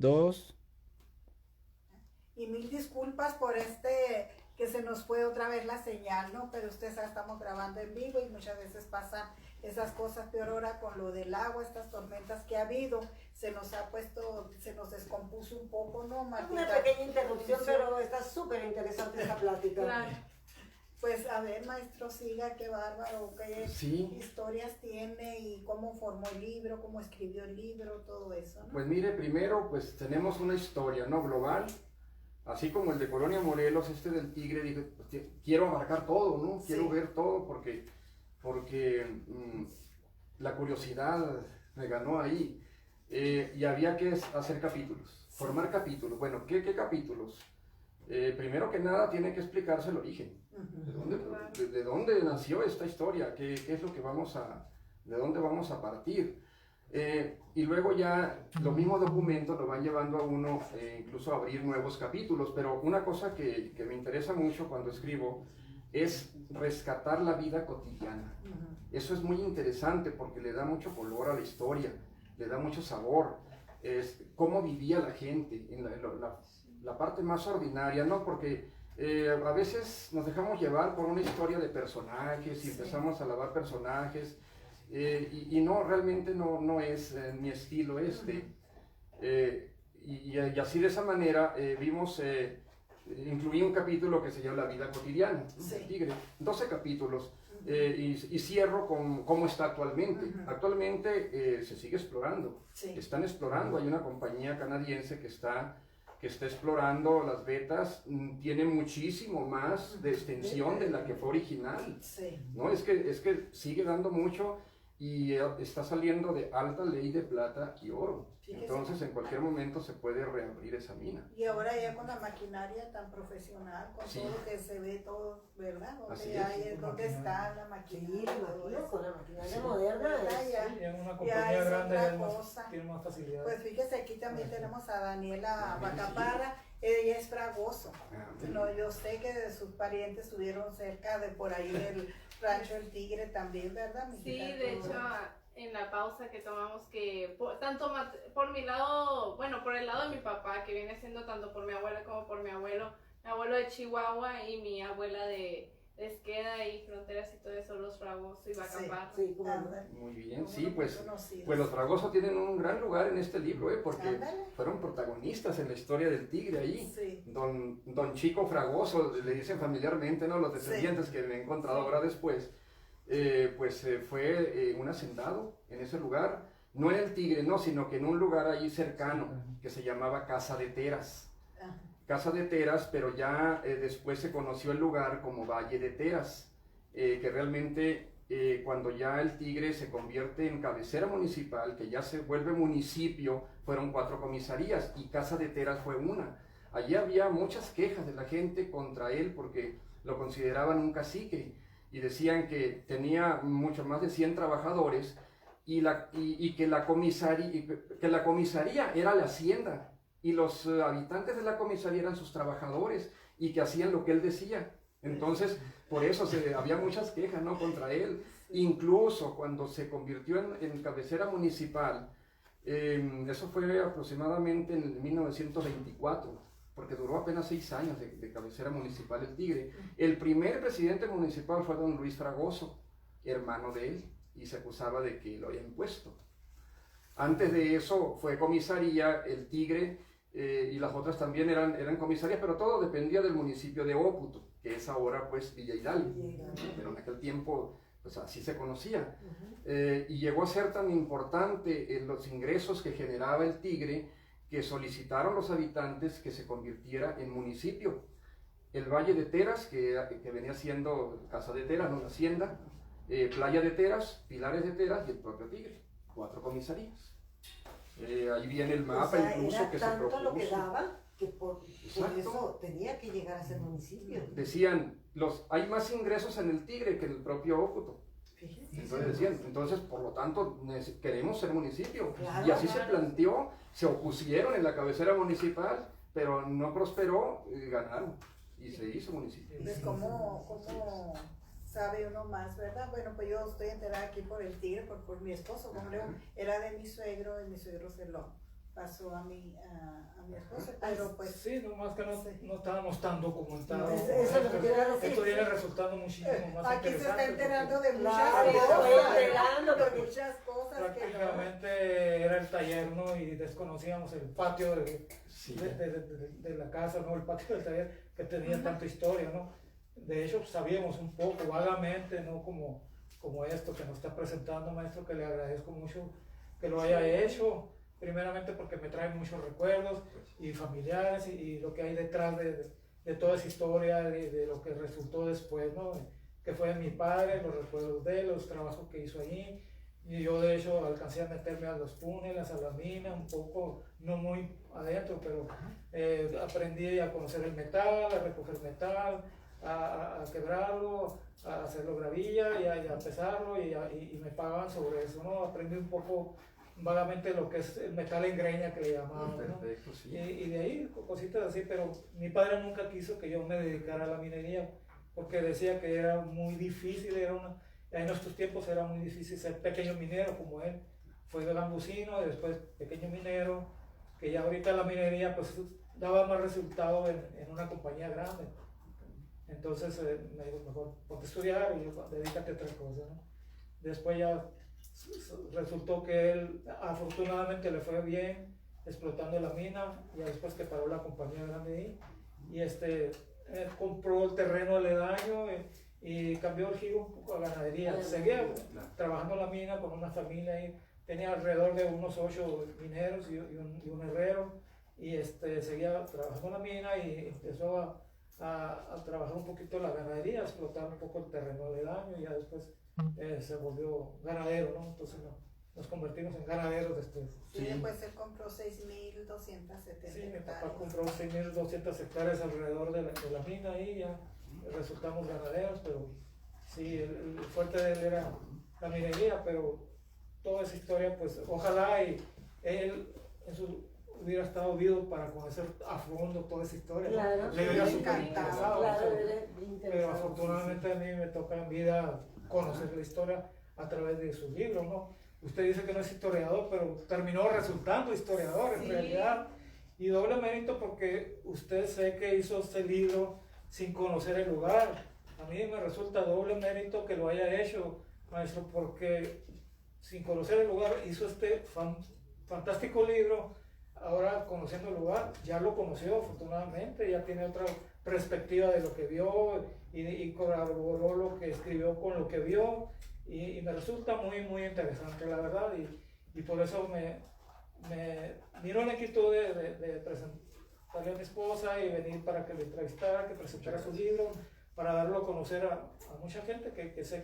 Dos. Y mil disculpas por que se nos fue otra vez la señal, ¿no? Pero ustedes saben, estamos grabando en vivo y muchas veces pasan esas cosas, peor ahora con lo del agua, estas tormentas que ha habido, se nos descompuso un poco, ¿no, Martita? Una pequeña interrupción, pero está súper interesante esta plática. Claro. Pues a ver, maestro, siga, qué bárbaro, qué historias tiene y cómo formó el libro, cómo escribió el libro, todo eso, ¿no? Pues mire, primero pues tenemos una historia, ¿no? Global, así como el de Colonia Morelos, del Tigre, dije, pues, quiero abarcar todo, ¿no? Quiero ver todo porque la curiosidad me ganó ahí y había que hacer capítulos, formar capítulos. Bueno, ¿qué capítulos? Primero que nada tiene que explicarse el origen. ¿De dónde nació esta historia? ¿Qué es lo que de dónde vamos a partir? Y luego ya los mismos documentos nos van llevando a uno incluso a abrir nuevos capítulos, pero una cosa que me interesa mucho cuando escribo es rescatar la vida cotidiana. Eso es muy interesante porque le da mucho color a la historia, le da mucho sabor, es cómo vivía la gente en la parte más ordinaria, ¿no? Porque a veces nos dejamos llevar por una historia de personajes y empezamos a alabar personajes y no, realmente no es mi estilo y así de esa manera incluí un capítulo que se llama La vida cotidiana, del Tigre, 12 capítulos. Y cierro con cómo está actualmente. Actualmente se sigue explorando, están explorando, hay una compañía canadiense que está explorando las vetas, tiene muchísimo más de extensión de la que fue original, ¿no? Es que sigue dando mucho y está saliendo de alta ley de plata y oro. Entonces en cualquier momento se puede reabrir esa mina. Y ahora ya con la maquinaria tan profesional, con todo lo que se ve todo, ¿verdad? ¿Dónde está la maquinaria? Con la maquinaria moderna. En una compañía grande tiene más facilidad. Pues fíjese, aquí también tenemos a Daniela Bacaparra, ella es fragoso. No, yo sé que sus parientes estuvieron cerca de por ahí del rancho El Tigre también, ¿verdad? Sí, de hecho, en la pausa que tomamos tanto por mi lado, bueno, por el lado de mi papá, que viene siendo tanto por mi abuela como por mi abuelo de Chihuahua y mi abuela de Esqueda y Fronteras y todo eso, los Fragoso y Bacaparra. Sí, muy bien, sí, pues los Fragoso tienen un gran lugar en este libro, porque fueron protagonistas en la historia del Tigre ahí. Don Chico Fragoso, le dicen familiarmente, ¿no? Los descendientes que me he encontrado ahora después, fue un hacendado en ese lugar, no en el Tigre, no, sino que en un lugar ahí cercano que se llamaba Casa de Teras. Casa de Teras, pero ya después se conoció el lugar como Valle de Teras, que realmente cuando ya el Tigre se convierte en cabecera municipal, que ya se vuelve municipio, fueron 4 comisarías y Casa de Teras fue una. Allí había muchas quejas de la gente contra él porque lo consideraban un cacique y decían que tenía mucho más de 100 trabajadores y que la comisaría era la hacienda. Y los habitantes de la comisaría eran sus trabajadores y que hacían lo que él decía. Entonces, por eso había muchas quejas, ¿no?, contra él. Incluso cuando se convirtió en cabecera municipal, eso fue aproximadamente en 1924, porque duró apenas 6 años de cabecera municipal el Tigre. El primer presidente municipal fue don Luis Fragoso, hermano de él, y se acusaba de que lo había impuesto. Antes de eso fue comisaría el Tigre, y las otras también eran comisarías, pero todo dependía del municipio de Óputo, que es ahora pues Villa Hidalgo, pero en aquel tiempo pues así se conocía. Y llegó a ser tan importante los ingresos que generaba el Tigre, que solicitaron los habitantes que se convirtiera en municipio. El Valle de Teras, que venía siendo Casa de Teras, no la hacienda, Playa de Teras, Pilares de Teras y el propio Tigre, 4 comisarías. Ahí viene el mapa, incluso que se propuso. Tanto lo que daba que por eso tenía que llegar a ser municipio. Decían, hay más ingresos en el Tigre que en el propio Óputo. Entonces decían, por lo tanto, queremos ser municipio. Claro, y así se planteó, se opusieron en la cabecera municipal, pero no prosperó, ganaron y se hizo municipio. Pues ¿cómo sabe uno más, verdad? Bueno, pues yo estoy enterada aquí por el Tigre, por mi esposo, como era de mi suegro, y mi suegro se lo pasó a mi esposa, pero pues... Sí, nomás que no, sí. no estábamos tan documentados. Eso es lo que quería decir. Esto viene resultando muchísimo más Aquí se está interesante. enterando de muchas Claro, cosas, estoy enterando, de porque muchas cosas que no. Prácticamente era el taller, ¿no? Y desconocíamos el patio Sí. de la casa, ¿no? El patio del taller que tenía tanta historia, ¿no? De hecho, sabíamos un poco, vagamente, ¿no? Como esto que nos está presentando, maestro, que le agradezco mucho que lo haya hecho. Primeramente porque me trae muchos recuerdos y familiares y lo que hay detrás de toda esa historia, de lo que resultó después, ¿no? Que fue mi padre, los recuerdos de él, los trabajos que hizo allí. Y yo de hecho alcancé a meterme a los túneles, a la mina, un poco, no muy adentro, pero aprendí a conocer el metal, a recoger metal, a quebrarlo, a hacerlo gravilla y a pesarlo y me pagaban sobre eso, ¿no? Aprendí un poco vagamente lo que es el metal en greña que le llamaban, ¿no? Perfecto, sí. Y de ahí cositas así, pero mi padre nunca quiso que yo me dedicara a la minería porque decía que era muy difícil, en nuestros tiempos era muy difícil ser pequeño minero como él. Fue de gambusino y después pequeño minero, que ya ahorita la minería pues daba más resultado en una compañía grande. Entonces me dijo, mejor ponte a estudiar y dedícate a otra cosa, ¿no? Después ya resultó que él afortunadamente le fue bien explotando la mina, y después que paró la compañía grande ahí, y compró el terreno aledaño y cambió el giro un poco a ganadería. Seguía trabajando la mina con una familia ahí, tenía alrededor de unos 8 mineros y un herrero, y seguía trabajando la mina y empezó a trabajar un poquito la ganadería, a explotar un poco el terreno aledaño, y ya después se volvió ganadero, ¿no? Entonces nos convertimos en ganaderos después. Sí, después él compró 6.270 Sí, mi papá hectáreas. compró 6.200 hectáreas alrededor de la mina y ya resultamos ganaderos, pero sí, el fuerte de él era la minería, pero toda esa historia, pues ojalá y él hubiera estado vivo para conocer a fondo toda esa historia, ¿no? Claro, Le hubiera sí, súper encantado. interesado, Claro, pero- era pero interesante. afortunadamente a mí me toca en vida conocer la historia a través de sus libros, ¿no? Usted dice que no es historiador, pero terminó resultando historiador en Sí. realidad. Y doble mérito porque usted sé que hizo este libro sin conocer el lugar. A mí me resulta doble mérito que lo haya hecho, maestro, porque sin conocer el lugar hizo este fantástico libro. Ahora, conociendo el lugar, ya lo conoció afortunadamente, ya tiene otra perspectiva de lo que vio y corroboró lo que escribió con lo que vio, y me resulta muy, muy interesante, la verdad, y por eso me vino la inquietud de presentarle a mi esposa y venir para que le entrevistara, que presentara su libro, para darlo a conocer a mucha gente que sé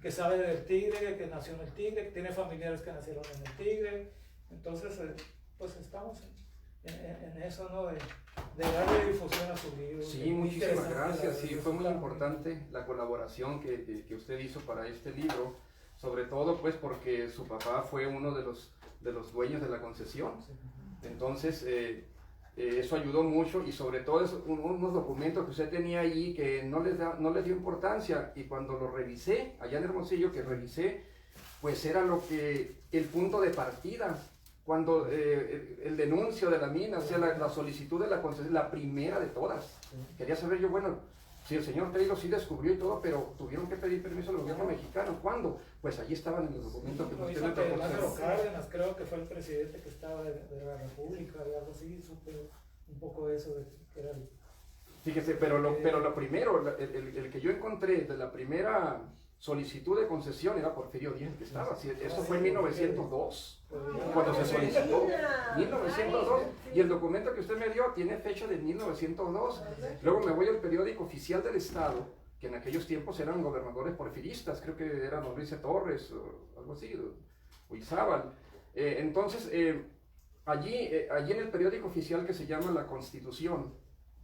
que sabe del Tigre, que nació en el Tigre, que tiene familiares que nacieron en el Tigre. Entonces, pues estamos en eso, ¿no? De darle difusión a su libro. Sí, muchísimas gracias. Sí, fue muy importante la colaboración que usted hizo para este libro, sobre todo pues porque su papá fue uno de los dueños de la concesión. Entonces, eso ayudó mucho, y sobre todo unos documentos que usted tenía ahí que no les dio importancia, y cuando lo revisé, allá en Hermosillo que revisé, pues era el punto de partida. Cuando el denuncio de la mina, o sea, la solicitud de la concesión, la primera de todas. Quería saber yo, bueno, si el señor Taylor sí descubrió y todo, pero tuvieron que pedir permiso al gobierno mexicano. ¿Cuándo? Pues allí estaban en los documentos que Lo usted hizo me que proporcionó. Lázaro Cárdenas, creo que fue el presidente que estaba de la República, de algo así, supe un poco de eso, de que era el... Fíjese, pero lo primero, el que yo encontré de la primera solicitud de concesión era Porfirio Díaz, el que estaba. Eso fue en 1902. Cuando se solicitó, 1902, y el documento que usted me dio tiene fecha de 1902. Luego me voy al periódico oficial del Estado, que en aquellos tiempos eran gobernadores porfiristas, creo que eran Luis Torres o algo así, o Izábal. Entonces, allí en el periódico oficial que se llama La Constitución,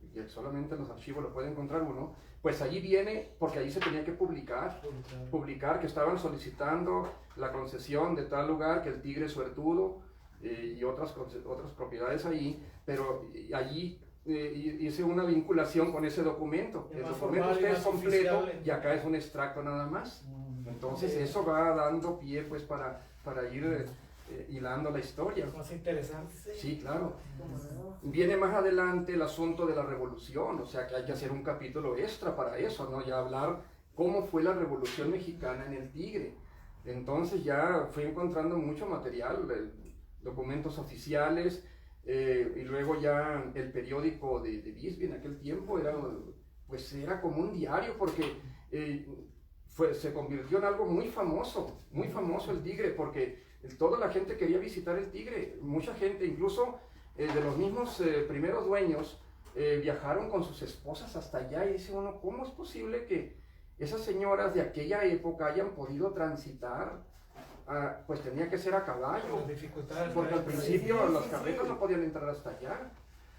y solamente en los archivos lo puede encontrar uno, pues allí viene, porque allí se tenía que publicar que estaban solicitando la concesión de tal lugar, que el Tigre Suertudo y otras propiedades ahí, pero allí hice una vinculación con ese documento. El documento usted es completo y acá es un extracto nada más. Entonces eso va dando pie pues para ir hilando la historia. Más interesante. Sí, claro. ¿Cómo no? Viene más adelante el asunto de la revolución, o sea que hay que hacer un capítulo extra para eso, ¿no? Ya hablar cómo fue la revolución mexicana en el Tigre. Entonces ya fui encontrando mucho material, documentos oficiales, y luego ya el periódico de Bisbee en aquel tiempo era, pues era como un diario, porque se convirtió en algo muy famoso el Tigre, porque toda la gente quería visitar el Tigre, mucha gente, incluso de los mismos primeros dueños, viajaron con sus esposas hasta allá, y dice uno, ¿cómo es posible que esas señoras de aquella época hayan podido transitar? Pues tenía que ser a caballo, porque al principio las carretas no podían entrar hasta allá,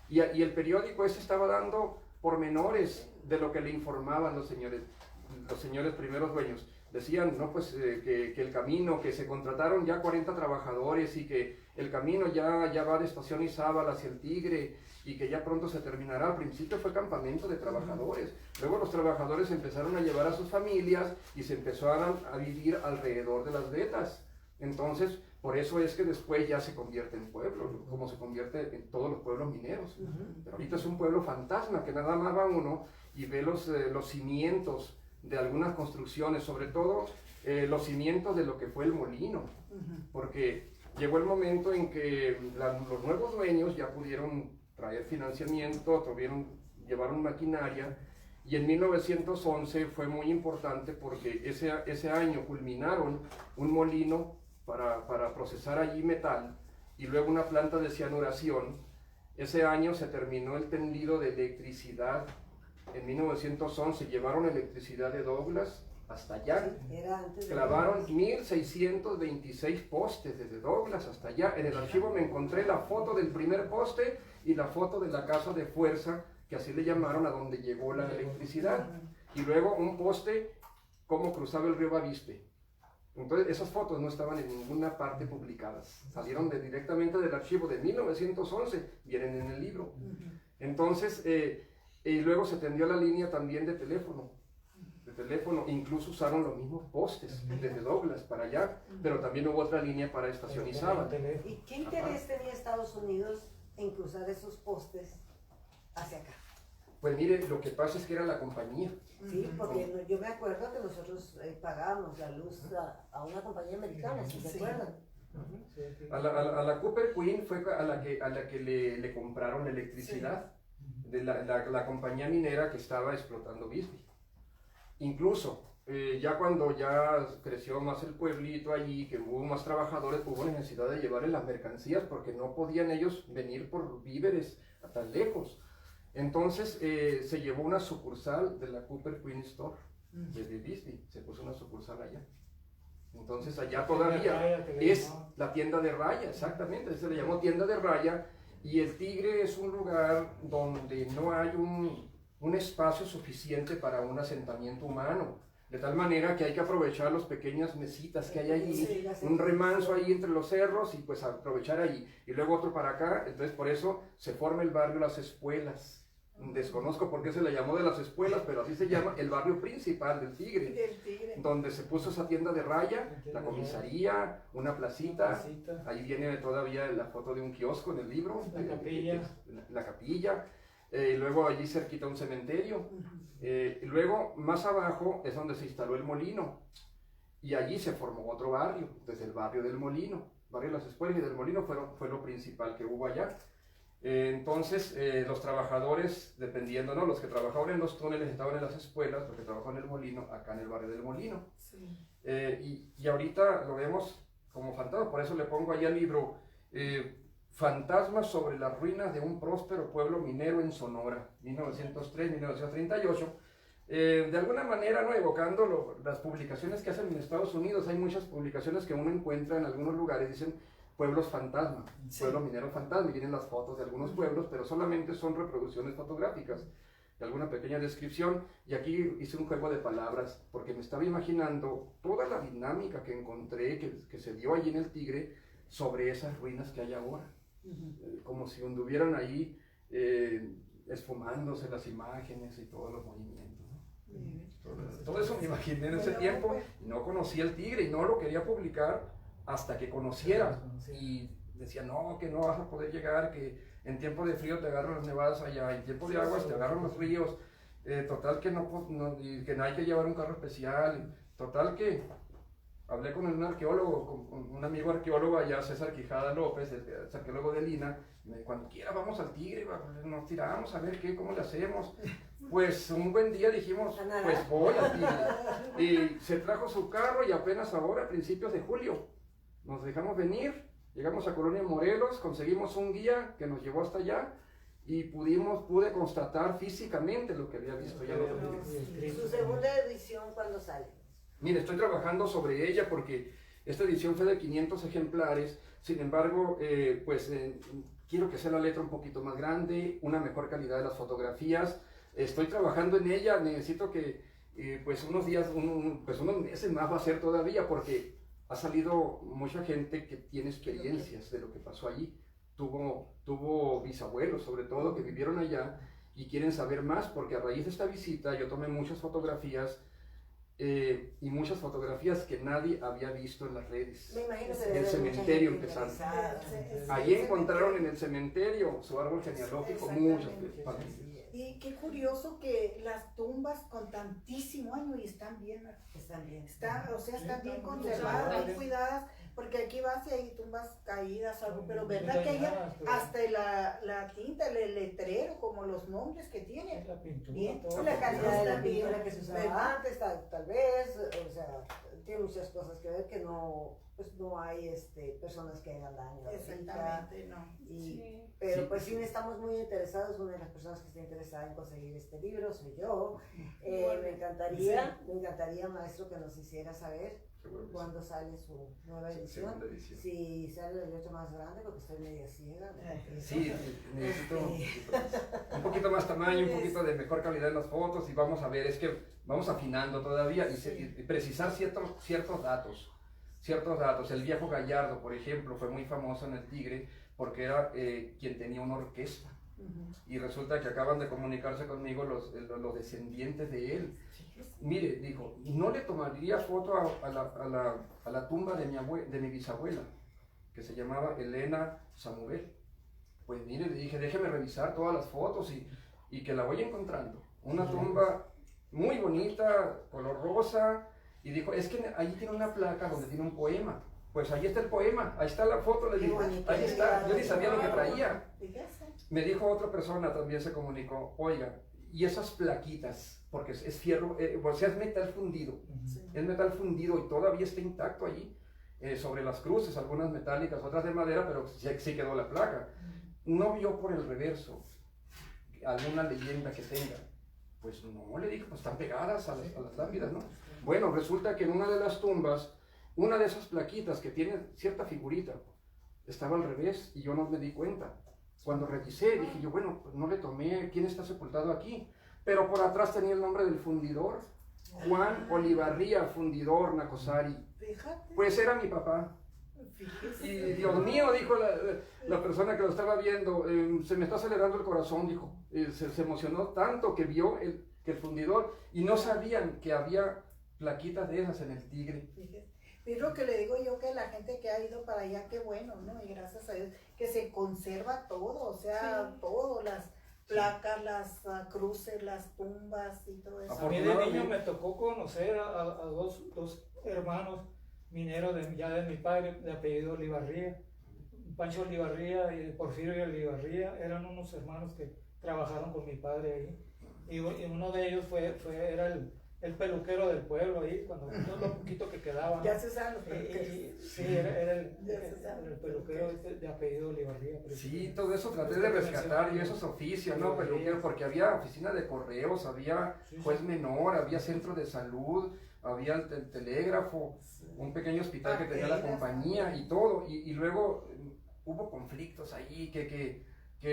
y el periódico ese estaba dando pormenores de lo que le informaban los señores primeros dueños. Decían, no, pues que el camino, que se contrataron ya 40 trabajadores y que el camino ya va de Estación Izábal hacia el Tigre y que ya pronto se terminará. Al principio fue campamento de trabajadores, luego los trabajadores empezaron a llevar a sus familias y se empezaron a vivir alrededor de las vetas. Entonces, por eso es que después ya se convierte en pueblo, como se convierte en todos los pueblos mineros. Pero ahorita es un pueblo fantasma, que nada más va uno y ve los cimientos de algunas construcciones, sobre todo los cimientos de lo que fue el molino, porque llegó el momento en que los nuevos dueños ya pudieron traer financiamiento, llevaron maquinaria, y en 1911 fue muy importante porque ese año culminaron un molino para procesar allí metal y luego una planta de cianuración. Ese año se terminó el tendido de electricidad. En 1911 llevaron electricidad de Douglas hasta allá. Clavaron 1626 postes desde Douglas hasta allá. En el archivo me encontré la foto del primer poste y la foto de la casa de fuerza, que así le llamaron, a donde llegó la electricidad. Y luego un poste, cómo cruzaba el río Bavispe. Entonces esas fotos no estaban en ninguna parte publicadas. Salieron directamente del archivo de 1911, vienen en el libro. Entonces, y luego se tendió la línea también de teléfono, incluso usaron los mismos postes desde Douglas para allá, pero también hubo otra línea para Estación Izábal. ¿Y qué interés tenía Estados Unidos en cruzar esos postes hacia acá? Pues mire, lo que pasa es que era la compañía. Sí, porque yo me acuerdo que nosotros pagábamos la luz a una compañía americana, si se acuerdan. A la Cooper Queen fue a la que le compraron la electricidad. De la compañía minera que estaba explotando Bisbee. Incluso, ya cuando ya creció más el pueblito allí, que hubo más trabajadores, hubo necesidad de llevarles las mercancías porque no podían ellos venir por víveres a tan lejos. Entonces se llevó una sucursal de la Cooper Queen Store desde Bisbee, se puso una sucursal allá. Entonces allá todavía es la tienda de raya, exactamente, se le llamó tienda de raya. Y el Tigre es un lugar donde no hay un espacio suficiente para un asentamiento humano, de tal manera que hay que aprovechar las pequeñas mesitas que hay allí, un remanso ahí entre los cerros y pues aprovechar allí, y luego otro para acá. Entonces por eso se forma el barrio Las Espuelas. Desconozco por qué se le llamó de Las Espuelas, pero así se llama el barrio principal del Tigre, donde se puso esa tienda de raya, la comisaría, una placita, ahí viene todavía la foto de un kiosco en el libro, la capilla, luego allí cerquita un cementerio, y luego más abajo es donde se instaló el molino, y allí se formó otro barrio, desde el barrio del Molino, barrio Las Espuelas y del Molino fue lo principal que hubo allá. Entonces los trabajadores, dependiendo, ¿no? Los que trabajaban en los túneles estaban en Las Espuelas, los que trabajaban en el Molino, acá en el barrio del Molino. Y ahorita lo vemos como fantasma, por eso le pongo ahí al libro Fantasmas sobre las ruinas de un próspero pueblo minero en Sonora, 1903-1938. De alguna manera, ¿no? Evocando las publicaciones que hacen en Estados Unidos. Hay muchas publicaciones que uno encuentra en algunos lugares, dicen pueblos fantasma, pueblos mineros fantasma, y vienen las fotos de algunos pueblos, pero solamente son reproducciones fotográficas, de alguna pequeña descripción, y aquí hice un juego de palabras, porque me estaba imaginando toda la dinámica que encontré, que se dio allí en el Tigre, sobre esas ruinas que hay ahora, como si anduvieran ahí esfumándose las imágenes y todos los movimientos, ¿no? Todo eso me imaginé en ese tiempo, y no conocía el Tigre, y no lo quería publicar, hasta que conociera. Y decía, no, que no vas a poder llegar, que en tiempo de frío te agarran las nevadas allá, en tiempo de aguas te agarran los ríos, total que que no hay que llevar un carro especial, total que hablé con un arqueólogo, con un amigo arqueólogo allá, César Quijada López, el arqueólogo de Lina, y me dijo, cuando quiera vamos al Tigre, nos tiramos a ver cómo le hacemos. Pues un buen día dijimos, pues voy al Tigre. Y se trajo su carro y apenas ahora, a principios de julio, nos dejamos venir, llegamos a Colonia Morelos, conseguimos un guía que nos llevó hasta allá y pude constatar físicamente lo que había visto ya en otros libros. ¿Su segunda edición cuándo sale? Mire, estoy trabajando sobre ella porque esta edición fue de 500 ejemplares, sin embargo, quiero que sea la letra un poquito más grande, una mejor calidad de las fotografías. Estoy trabajando en ella, necesito que unos días, unos meses más va a ser todavía porque ha salido mucha gente que tiene experiencias de lo que pasó allí. Tuvo bisabuelos, sobre todo, que vivieron allá y quieren saber más porque a raíz de esta visita yo tomé muchas fotografías y muchas fotografías que nadie había visto en las redes. Me imagino que del cementerio empezando. Allí encontraron en el cementerio su árbol genealógico, muchas familias. Y qué curioso que las tumbas con tantísimo año y están bien, Están bien. están bien conservadas, bien cuidadas, porque aquí vas y hay tumbas caídas, algo, pero verdad que ella, hasta la tinta, el letrero, como los nombres que tiene, La pintura, bien, todo. La calidad de la está bien. pintura que se usaba antes, tal vez, o sea, tiene muchas cosas que ver que no, pues no hay personas que hagan daño. Exactamente, no. Sí. Pero Sí. pues sí estamos muy interesados, una de las personas que está interesada en conseguir este libro soy yo. Me encantaría, maestro, que nos hiciera saber Seguro que sí. cuándo sale su nueva edición. Segunda edición. Si sale la letra más grande, porque estoy media ciega. ¿No? Sí, necesito un poquito más tamaño, un poquito de mejor calidad en las fotos y vamos a ver, es que vamos afinando todavía y precisar ciertos datos. El viejo Gallardo, por ejemplo, fue muy famoso en el Tigre porque era quien tenía una orquesta. Y resulta que acaban de comunicarse conmigo los descendientes de él. Mire, dijo, no le tomaría foto a la tumba de mi bisabuela, que se llamaba Elena Samuel. Pues mire, le dije, déjeme revisar todas las fotos y que la voy encontrando. Una tumba muy bonita, color rosa, y dijo, es que ahí tiene una placa donde tiene un poema. Pues ahí está el poema, ahí está la foto, le dije, ahí está, yo ni sabía lo que traía. Me dijo otra persona, también se comunicó, oiga, y esas plaquitas, porque es fierro, o sea, es metal fundido, es metal fundido y todavía está intacto allí, sobre las cruces, algunas metálicas, otras de madera, pero sí quedó la placa. No vio por el reverso alguna leyenda que tenga. Pues no, le dije, pues están pegadas a las lápidas, ¿no? Bueno, resulta que en una de las tumbas, una de esas plaquitas que tiene cierta figurita, estaba al revés y yo no me di cuenta. Cuando revisé, dije yo, bueno, pues no le tomé, ¿quién está sepultado aquí? Pero por atrás tenía el nombre del fundidor, Juan Olivarría, fundidor, Nacosari. Pues era mi papá. Y Dios mío, dijo la persona que lo estaba viendo, se me está acelerando el corazón, dijo. Se emocionó tanto que vio que el fundidor, y no sabían que había plaquitas de esas en el Tigre. Es lo que le digo yo, que la gente que ha ido para allá, qué bueno, ¿no? Y gracias a Dios que se conserva todo, o sea, todo, las placas, las cruces, las tumbas y todo eso. A mí de niño me tocó conocer a dos hermanos mineros ya de mi padre, de apellido Olivarría. Pancho Olivarría y Porfirio Olivarría eran unos hermanos que trabajaron con mi padre ahí. Y uno de ellos era el peluquero del pueblo ahí, cuando lo poquito que quedaba, ¿no? Ya se usaban los peluqueros. Sí, era el peluquero de apellido Olivarría. Sí, todo eso traté de rescatar, y esos oficios, ¿no? Peluquero, porque había oficina de correos, había juez menor, había centro de salud, había el telégrafo, un pequeño hospital que tenía la compañía y todo, y luego hubo conflictos ahí, que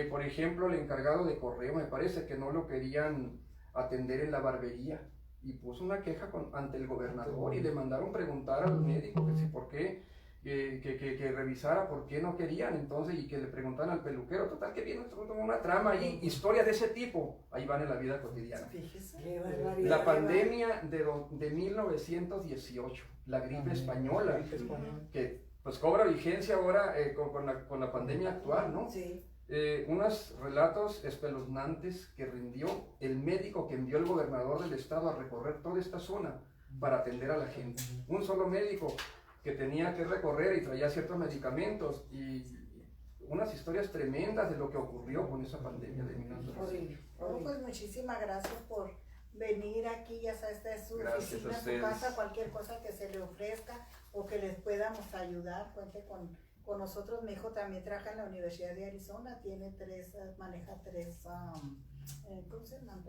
por ejemplo el encargado de correo me parece que no lo querían atender en la barbería y puso una queja ante el gobernador y le mandaron preguntar al médico que si por qué, que revisara por qué no querían, entonces, y que le preguntaran al peluquero, total que viene una trama ahí, historias de ese tipo, ahí van en la vida cotidiana. Qué barbaridad. La pandemia de 1918, la gripe española, que pues cobra vigencia ahora con la pandemia actual, ¿no? Sí. Unos relatos espeluznantes que rindió el médico que envió el gobernador del estado a recorrer toda esta zona para atender a la gente. Un solo médico que tenía que recorrer y traía ciertos medicamentos y unas historias tremendas de lo que ocurrió con esa pandemia de 1900. Horrible, Bueno, horrible. pues muchísimas gracias por venir aquí, ya sabes, esta es su Gracias oficina, a su ustedes. casa, cualquier cosa que se le ofrezca o que les podamos ayudar, cuente con nosotros. Mi hijo también trabaja en la Universidad de Arizona, tiene maneja ¿cómo se llaman?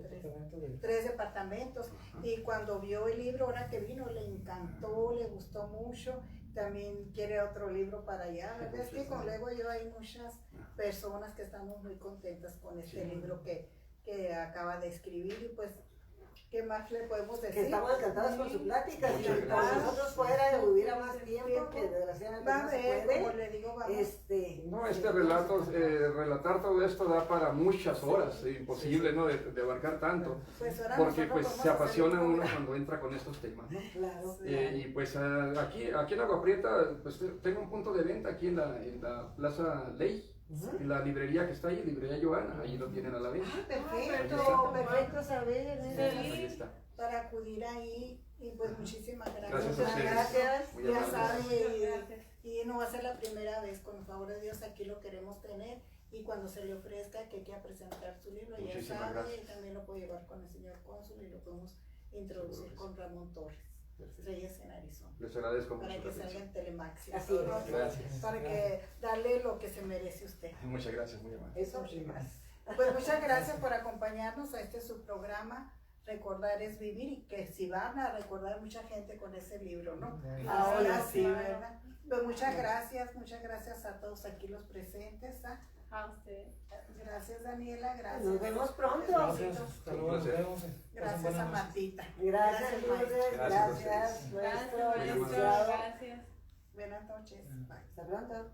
Tres departamentos, y cuando vio el libro ahora que vino le encantó, le gustó mucho, también quiere otro libro para allá. La verdad es que con Lego yo hay muchas personas que estamos muy contentas con este libro que acaba de escribir, y pues ¿qué más le podemos decir? Que estamos encantadas con su plática. Si Muchas por gracias. nosotros fuera hubiera más tiempo, que desgraciadamente Va a no se ver, como puede. le digo, vamos. No, este relato, relatar todo esto da para muchas horas, imposible, ¿no? De abarcar tanto, Pues ahora porque nosotros pues podemos se hacer apasiona un uno programa. cuando entra con estos temas, ¿no? Claro. Y pues aquí en Agua Prieta, pues tengo un punto de venta aquí en la Plaza Ley, Ujú. en la librería que está ahí, librería Joana, ahí lo tienen a la vez. Ah, Ahí perfecto, está. perfecto saber, Ahí está. para acudir ahí, y pues muchísimas gracias. Gracias a ustedes. Gracias. Muy Ya amables. sabe, Gracias. y no va a ser la primera vez, con el favor de Dios aquí lo queremos tener, y cuando se le ofrezca que quiera presentar su libro, ya Muchísimas sabe, gracias. también lo puede llevar con el señor cónsul y lo podemos introducir con Ramón Torres, Estrellas en Arizona, Les agradezco mucho. para que la salga atención. en Telemax. y Así todo, es. Gracias. para que darle lo que se merece usted. Muchas gracias, muy amable. Eso y más. Pues muchas gracias por acompañarnos a este su programa. Recordar es vivir, y que si van a recordar mucha gente con ese libro, ¿no? Ahora sí, ¿verdad? Pues muchas gracias a todos aquí los presentes. ¿Ah? A usted. Gracias Daniela, gracias. Nos vemos pronto. Gracias, hasta luego, nos vemos. Gracias Buenas a noches. Martita. Gracias, maestro. Lourdes. Gracias a Gracias, ustedes. nuestro Gracias, Muy maestro. licenciado. Gracias. Buenas noches. Bye. Hasta pronto.